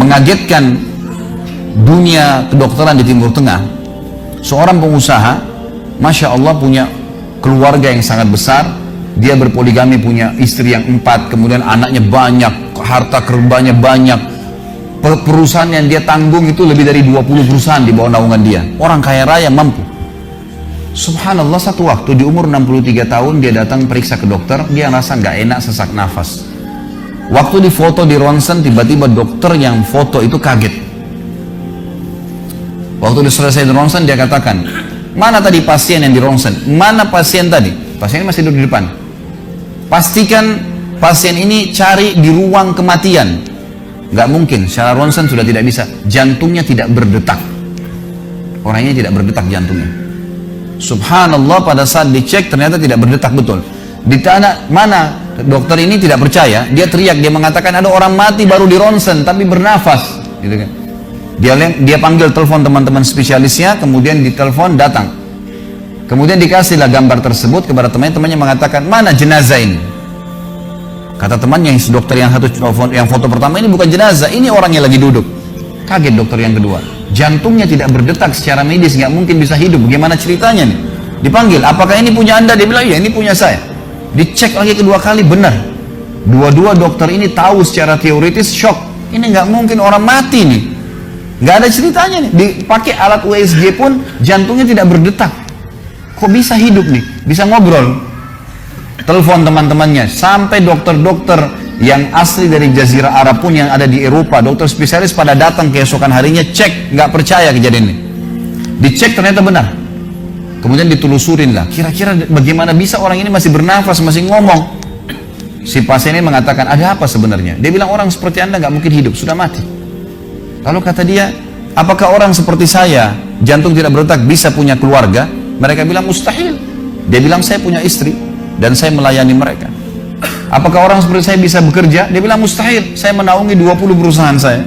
mengagetkan dunia kedokteran di Timur Tengah. Seorang pengusaha, Masya Allah, punya keluarga yang sangat besar. Dia berpoligami, punya istri yang 4, kemudian anaknya banyak, harta kerbanya banyak. Perusahaan yang dia tanggung itu lebih dari 20 perusahaan di bawah naungan dia. Orang kaya raya, mampu. Subhanallah, satu waktu di umur 63 tahun dia datang periksa ke dokter. Dia rasa nggak enak, sesak nafas. Waktu difoto di ronsen, tiba-tiba dokter yang foto itu kaget. Waktu selesai di ronsen, dia katakan, mana tadi pasien yang di ronsen? Mana pasien tadi? Pasien masih duduk di depan. Pastikan pasien ini cari di ruang kematian. Nggak mungkin, secara ronsen sudah tidak bisa. Jantungnya tidak berdetak. Orangnya tidak berdetak jantungnya. Subhanallah, pada saat dicek ternyata tidak berdetak betul. Di tanah mana dokter ini tidak percaya, dia teriak, dia mengatakan ada orang mati baru di ronsen tapi bernafas, gitu kan. Dia panggil telepon teman-teman spesialisnya, kemudian ditelepon datang. Kemudian dikasihlah gambar tersebut kepada temannya mengatakan, mana jenazah ini? Kata temannya, yang dokter yang satu yang foto pertama, ini bukan jenazah, ini orang yang lagi duduk. Kaget dokter yang kedua, jantungnya tidak berdetak secara medis, nggak mungkin bisa hidup. Bagaimana ceritanya nih? Dipanggil, apakah ini punya Anda? Dia bilang, iya ini punya saya. Dicek lagi kedua kali, benar. Dua-dua dokter ini tahu secara teoritis, shock. Ini nggak mungkin orang mati nih. Nggak ada ceritanya nih. Dipakai alat USG pun jantungnya tidak berdetak. Kok bisa hidup nih? Bisa ngobrol. Telepon teman-temannya. Sampai dokter-dokter yang asli dari Jazirah Arab pun yang ada di Eropa, dokter spesialis pada datang keesokan harinya, cek, nggak percaya kejadian ini. Dicek ternyata benar. Kemudian ditelusurin lah, kira-kira bagaimana bisa orang ini masih bernafas, masih ngomong. Si pasien ini mengatakan, ada apa sebenarnya? Dia bilang, orang seperti Anda nggak mungkin hidup, sudah mati. Lalu kata dia, apakah orang seperti saya, jantung tidak berdetak, bisa punya keluarga? Mereka bilang, mustahil. Dia bilang, saya punya istri, dan saya melayani mereka. Apakah orang seperti saya bisa bekerja? Dia bilang, mustahil, saya menaungi 20 perusahaan saya.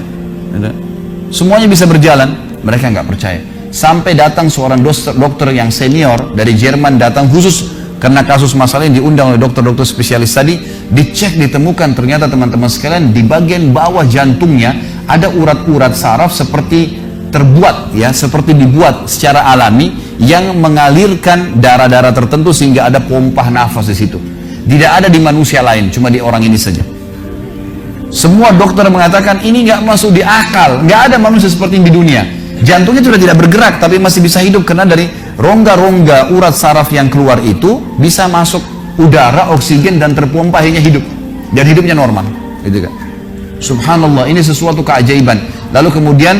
Semuanya bisa berjalan. Mereka nggak percaya. Sampai datang seorang dokter yang senior dari Jerman, datang khusus karena kasus masalah ini, diundang oleh dokter-dokter spesialis tadi. Dicek, ditemukan ternyata teman-teman sekalian, di bagian bawah jantungnya ada urat-urat saraf seperti terbuat, ya, seperti dibuat secara alami yang mengalirkan darah-darah tertentu sehingga ada pompa nafas di situ. Tidak ada di manusia lain, cuma di orang ini saja. Semua dokter mengatakan ini nggak masuk di akal, nggak ada manusia seperti ini di dunia. Jantungnya sudah tidak bergerak tapi masih bisa hidup karena dari rongga-rongga urat saraf yang keluar itu bisa masuk udara, oksigen, dan terpompa, akhirnya hidup dan hidupnya normal, gitu kan. Subhanallah, ini sesuatu keajaiban. Lalu kemudian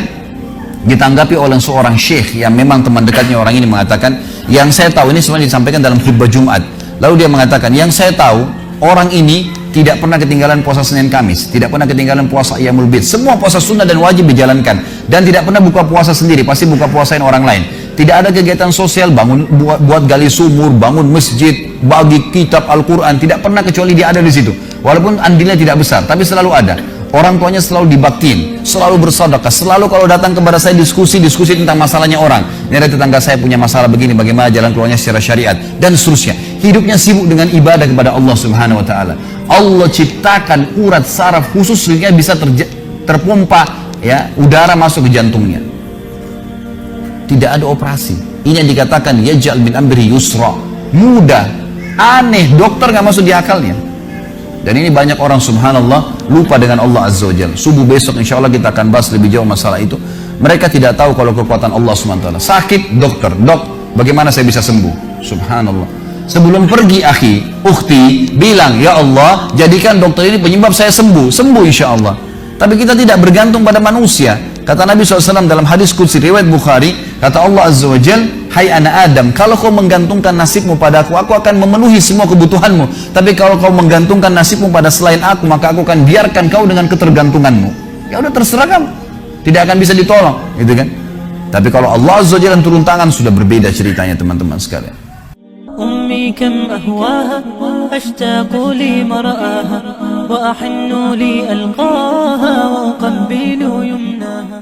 ditanggapi oleh seorang syekh yang memang teman dekatnya orang ini, mengatakan, yang saya tahu, ini semuanya disampaikan dalam khutbah Jumat. Lalu dia mengatakan, yang saya tahu, orang ini tidak pernah ketinggalan puasa Senin Kamis, tidak pernah ketinggalan puasa Ayyamul Bid, semua puasa sunnah dan wajib dijalankan, dan tidak pernah buka puasa sendiri, pasti buka puasain orang lain. Tidak ada kegiatan sosial, bangun buat gali sumur, bangun masjid, bagi kitab Al-Quran, tidak pernah kecuali dia ada di situ. Walaupun andilnya tidak besar, tapi selalu ada. Orang tuanya selalu dibaktiin, selalu bersedekah, selalu kalau datang kepada saya diskusi tentang masalahnya orang. Ini ada tetangga saya punya masalah begini, bagaimana jalan keluarnya secara syariat, dan seterusnya. Hidupnya sibuk dengan ibadah kepada Allah Subhanahu Wa Taala. Allah ciptakan urat saraf khusus sehingga bisa terpompa, ya, udara masuk ke jantungnya. Tidak ada operasi. Ini yang dikatakan yaj'al min amri yusra, mudah, aneh, dokter nggak masuk di akalnya. Dan ini banyak orang subhanallah lupa dengan Allah Azza wa Jalla. Subuh besok insya Allah kita akan bahas lebih jauh masalah itu. Mereka tidak tahu kalau kekuatan Allah SWT. Sakit, dokter, dok, bagaimana saya bisa sembuh? Subhanallah. Sebelum pergi akhi, ukhti, bilang, ya Allah, jadikan dokter ini penyebab saya sembuh insya Allah. Tapi kita tidak bergantung pada manusia. Kata Nabi SAW dalam hadis qudsi riwayat Bukhari, kata Allah Azza wa Jal, hai anak Adam, kalau kau menggantungkan nasibmu padaku, aku akan memenuhi semua kebutuhanmu. Tapi kalau kau menggantungkan nasibmu pada selain aku, maka aku akan biarkan kau dengan ketergantunganmu. Ya udah, terserah kamu, tidak akan bisa ditolong, gitu kan. Tapi kalau Allah Azza wa Jal turun tangan, sudah berbeda ceritanya teman-teman sekalian. أمي كم أهواها أشتاق لمرآها وأحن لألقاها وأقبل يمناها.